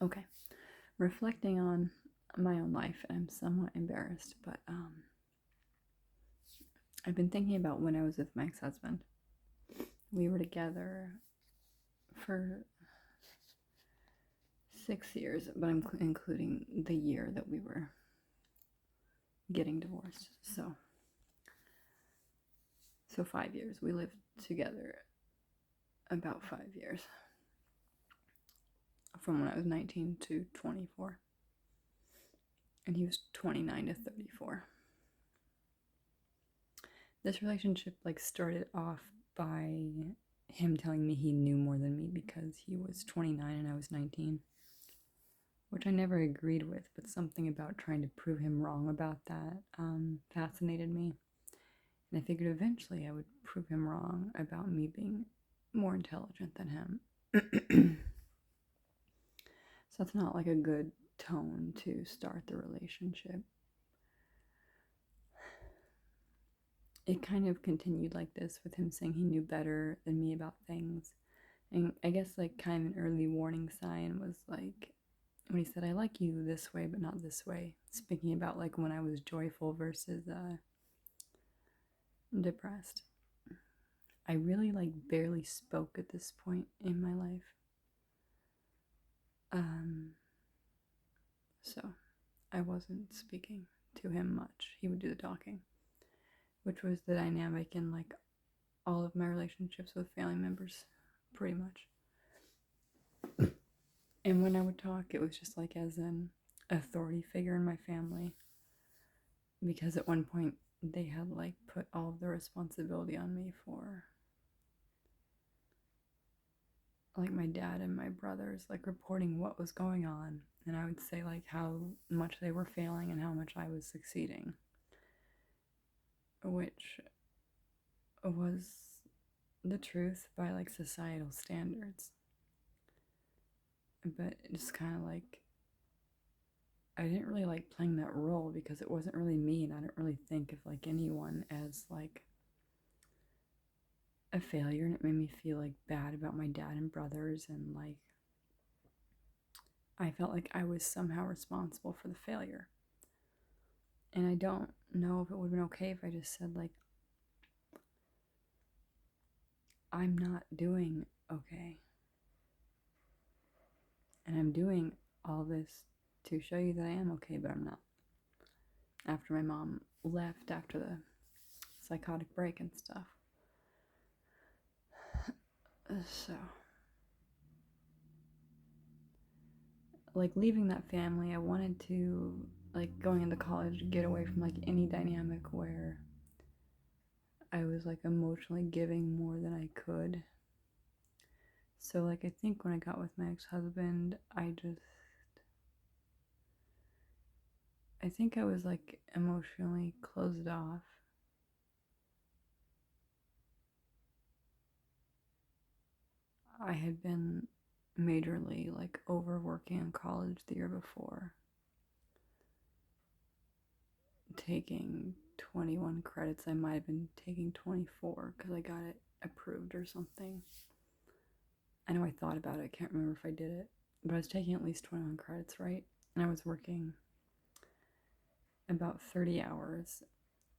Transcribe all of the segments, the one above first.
Okay, reflecting on my own life, I'm somewhat embarrassed, but I've been thinking about when I was with my ex-husband. We were together for 6 years, but I'm including the year that we were getting divorced. So 5 years. We lived together about 5 years, from when I was 19 to 24, and he was 29 to 34. This relationship started off by him telling me he knew more than me because he was 29 and I was 19, which I never agreed with, but something about trying to prove him wrong about that fascinated me. And I figured eventually I would prove him wrong about me being more intelligent than him. So that's not a good tone to start the relationship. It kind of continued like this, with him saying he knew better than me about things. And I guess kind of an early warning sign was when he said, "I like you this way, but not this way." Speaking about when I was joyful versus depressed. I really barely spoke at this point in my life. So I wasn't speaking to him much. He would do the talking, which was the dynamic in all of my relationships with family members, pretty much. And when I would talk, it was just as an authority figure in my family, because at one point they had put all of the responsibility on me for my dad and my brothers reporting what was going on, and I would say how much they were failing and how much I was succeeding, which was the truth by societal standards. But just kind of I didn't really like playing that role because it wasn't really me, and I didn't really think of anyone as a failure, and it made me feel bad about my dad and brothers, and I felt like I was somehow responsible for the failure. And I don't know if it would have been okay if I just said I'm not doing okay, and I'm doing all this to show you that I am okay, but I'm not. After my mom left after the psychotic break and stuff. So leaving that family, I wanted to going into college, get away from any dynamic where I was emotionally giving more than I could. So I think when I got with my ex-husband, I think I was emotionally closed off. I had been majorly overworking in college the year before, taking 21 credits. I might have been taking 24 because I got it approved or something. I know I thought about it. I can't remember if I did it, but I was taking at least 21 credits, right? And I was working about 30 hours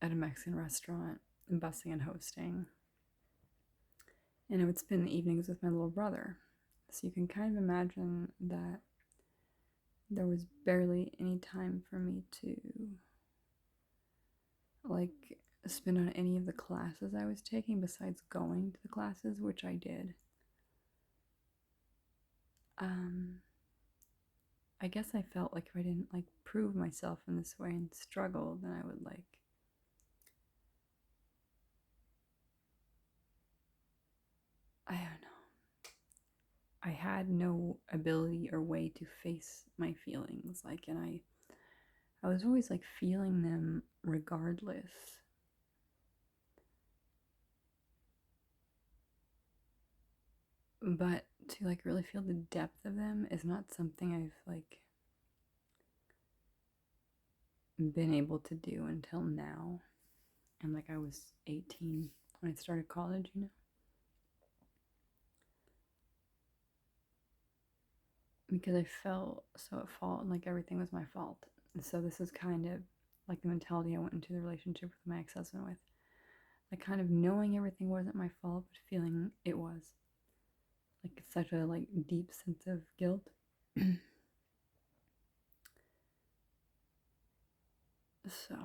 at a Mexican restaurant, bussing and hosting. And I would spend the evenings with my little brother. So you can kind of imagine that there was barely any time for me to spend on any of the classes I was taking besides going to the classes, which I did. I guess I felt if I didn't prove myself in this way and struggle, then I would I don't know. I had no ability or way to face my feelings, and I was always feeling them regardless. But to really feel the depth of them is not something I've been able to do until now. And I was 18 when I started college. because I felt so at fault and like everything was my fault. And so this is kind of like the mentality I went into the relationship with my ex-husband with. Like kind of knowing everything wasn't my fault, but feeling it was. Like such a like deep sense of guilt. So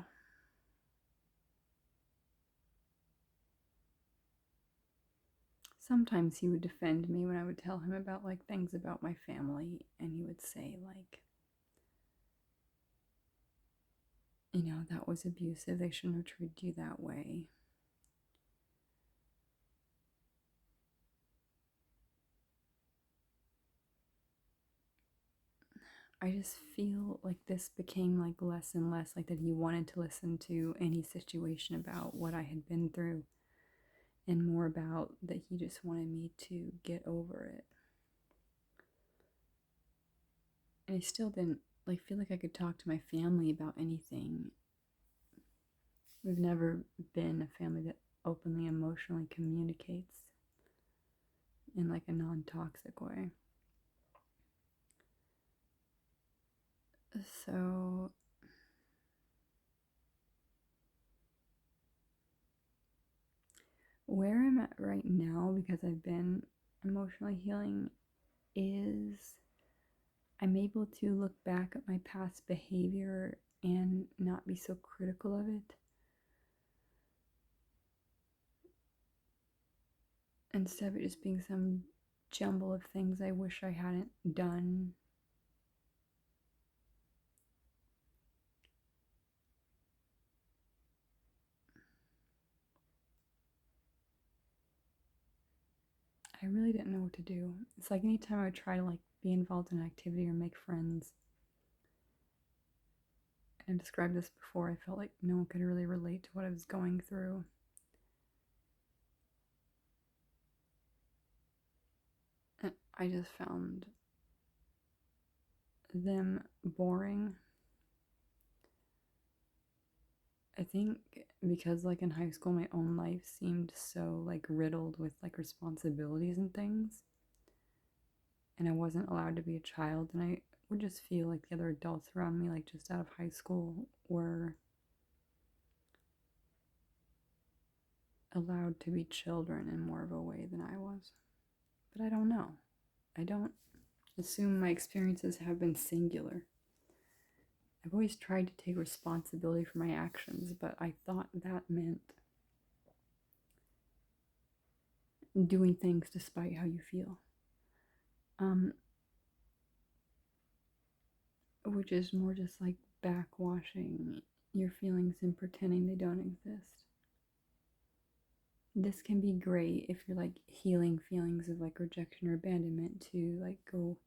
sometimes he would defend me when I would tell him about like things about my family, and he would say like, that was abusive. They shouldn't have treated you that way. I just feel like this became like less and less like that he wanted to listen to any situation about what I had been through, and more about that he just wanted me to get over it. And I still didn't like feel like I could talk to my family about anything. We've never been a family that openly emotionally communicates in like a non-toxic way. So where I'm at right now, because I've been emotionally healing, is I'm able to look back at my past behavior and not be so critical of it. Instead of it just being some jumble of things I wish I hadn't done. I really didn't know what to do. It's like anytime I would try to like be involved in an activity or make friends, and I described this before, I felt like no one could really relate to what I was going through. And I just found them boring. I think because like in high school my own life seemed so like riddled with like responsibilities and things, and I wasn't allowed to be a child, and I would just feel like the other adults around me like just out of high school were allowed to be children in more of a way than I was. But I don't know. I don't assume my experiences have been singular. I've always tried to take responsibility for my actions, but I thought that meant doing things despite how you feel. Which is more just like backwashing your feelings and pretending they don't exist. This can be great if you're like healing feelings of like rejection or abandonment, to like go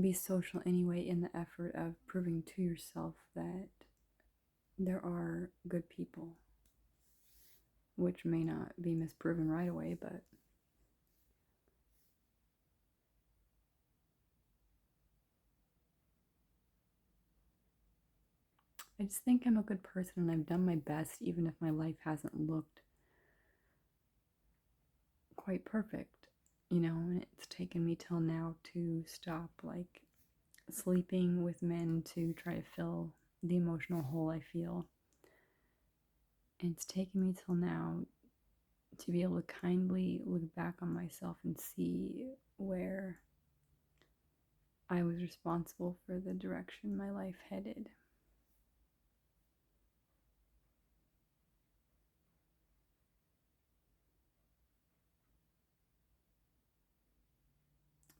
be social anyway in the effort of proving to yourself that there are good people, which may not be misproven right away, but I just think I'm a good person and I've done my best, even if my life hasn't looked quite perfect, and it's taken me till now to stop like sleeping with men to try to fill the emotional hole I feel. And it's taken me till now to be able to kindly look back on myself and see where I was responsible for the direction my life headed.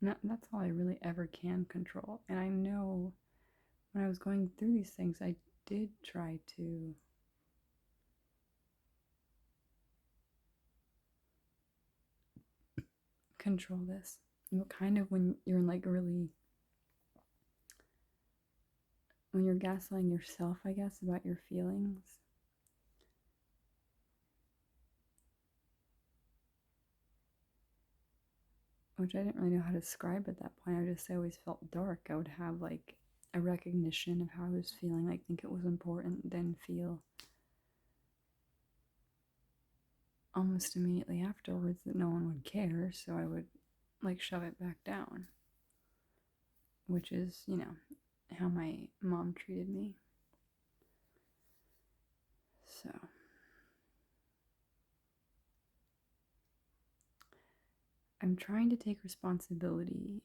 And that's all I really ever can control. And I know when I was going through these things, I did try to control this. Kind of when you're like really, when you're gaslighting yourself, I guess, about your feelings. Which I didn't really know how to describe at that point. I always felt dark. I would have like a recognition of how I was feeling, like think it was important, then feel almost immediately afterwards that no one would care, so I would like shove it back down. which is, how my mom treated me. So I'm trying to take responsibility,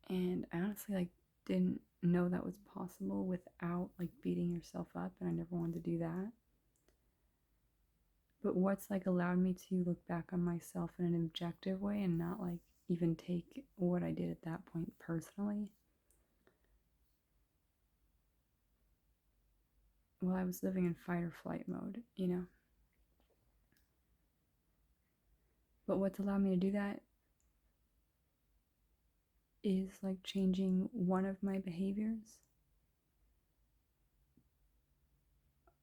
and I honestly didn't know that was possible without beating yourself up, and I never wanted to do that. But what's allowed me to look back on myself in an objective way and not even take what I did at that point personally. Well, I was living in fight or flight mode, But what's allowed me to do that is changing one of my behaviors,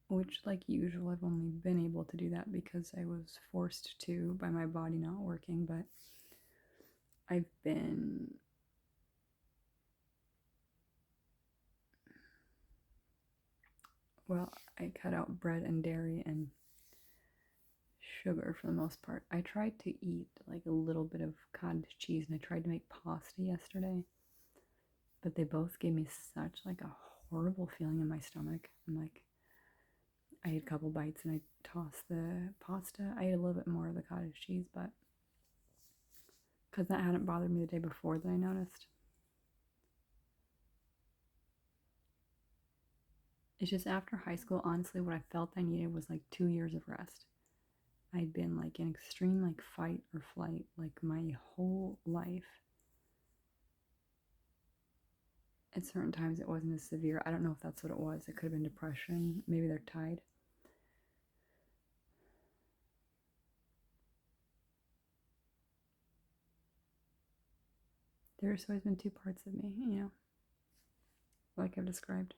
which usual I've only been able to do that because I was forced to by my body not working, but I cut out bread and dairy and sugar for the most part. I tried to eat a little bit of cottage cheese, and I tried to make pasta yesterday, but they both gave me such a horrible feeling in my stomach. I ate a couple bites and I tossed the pasta. I ate a little bit more of the cottage cheese, but because that hadn't bothered me the day before that I noticed. It's just after high school, honestly, what I felt I needed was 2 years of rest. I'd been in extreme fight or flight my whole life. At certain times it wasn't as severe. I don't know if that's what it was. It could have been depression. Maybe they're tied. There's always been two parts of me, like I've described.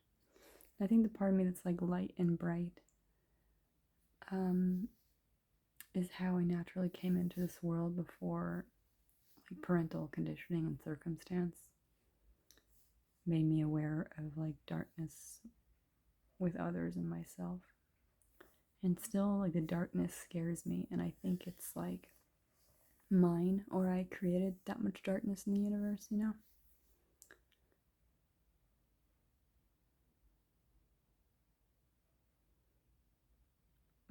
I think the part of me that's light and bright is how I naturally came into this world before parental conditioning and circumstance made me aware of darkness with others and myself. And still the darkness scares me, and I think it's mine, or I created that much darkness in the universe,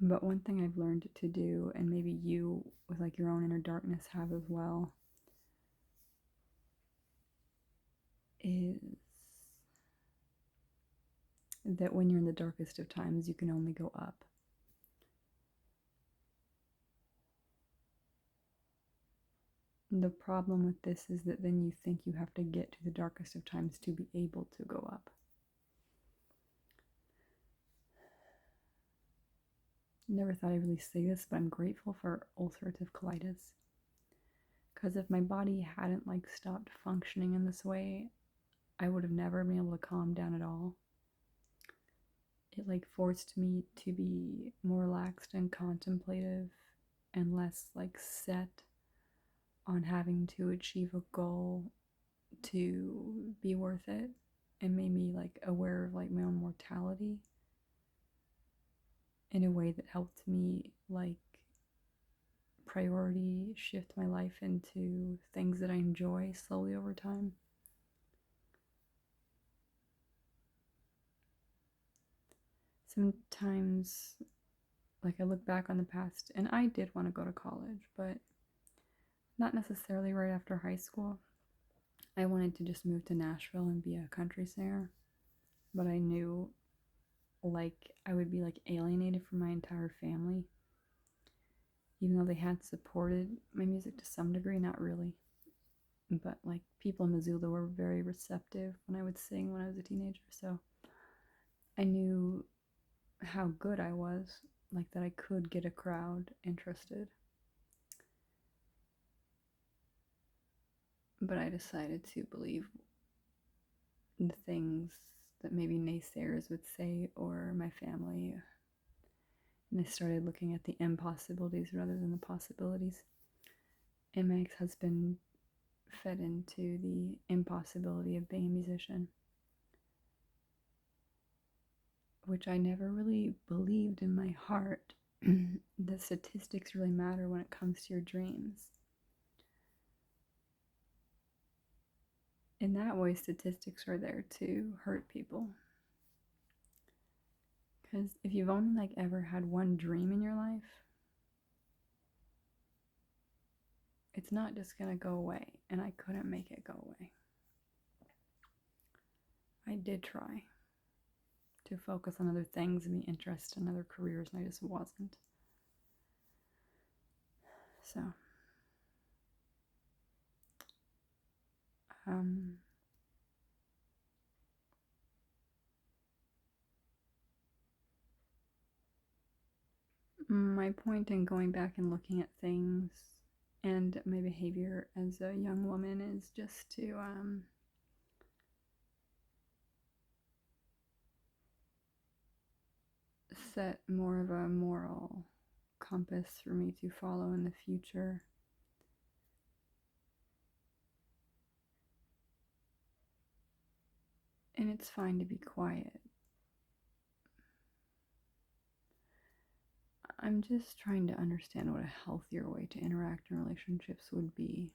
But one thing I've learned to do, and maybe you with your own inner darkness have as well, is that when you're in the darkest of times, you can only go up. The problem with this is that then you think you have to get to the darkest of times to be able to go up. Never thought I'd really say this, but I'm grateful for ulcerative colitis. Because if my body hadn't stopped functioning in this way, I would have never been able to calm down at all. It forced me to be more relaxed and contemplative and less set on having to achieve a goal to be worth it, and made me aware of my own mortality in a way that helped me priority shift my life into things that I enjoy slowly over time. Sometimes I look back on the past, and I did want to go to college, but not necessarily right after high school. I wanted to just move to Nashville and be a country singer, but I knew I would be alienated from my entire family, even though they had supported my music to some degree. Not really, but people in Missoula were very receptive when I would sing when I was a teenager, so I knew how good I was, that I could get a crowd interested. But I decided to believe the things that maybe naysayers would say, or my family, and I started looking at the impossibilities rather than the possibilities. And my ex-husband fed into the impossibility of being a musician, which I never really believed in my heart. The statistics really matter when it comes to your dreams. in that way, statistics are there to hurt people. Because if you've only like ever had one dream in your life, it's not just gonna go away, and I couldn't make it go away. I did try to focus on other things and be interested in other careers, and I just wasn't. So, my point in going back and looking at things and my behavior as a young woman is just to set more of a moral compass for me to follow in the future. And it's fine to be quiet. I'm just trying to understand what a healthier way to interact in relationships would be.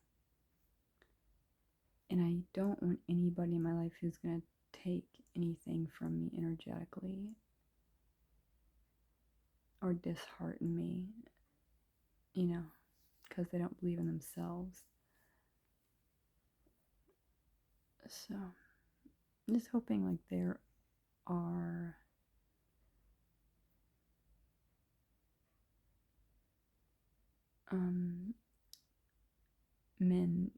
And I don't want anybody in my life who's going to take anything from me energetically or dishearten me, because they don't believe in themselves. So, I'm just hoping like there are men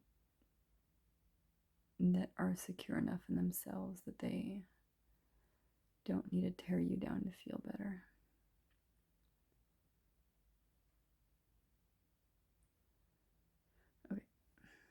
that are secure enough in themselves that they don't need to tear you down to feel better.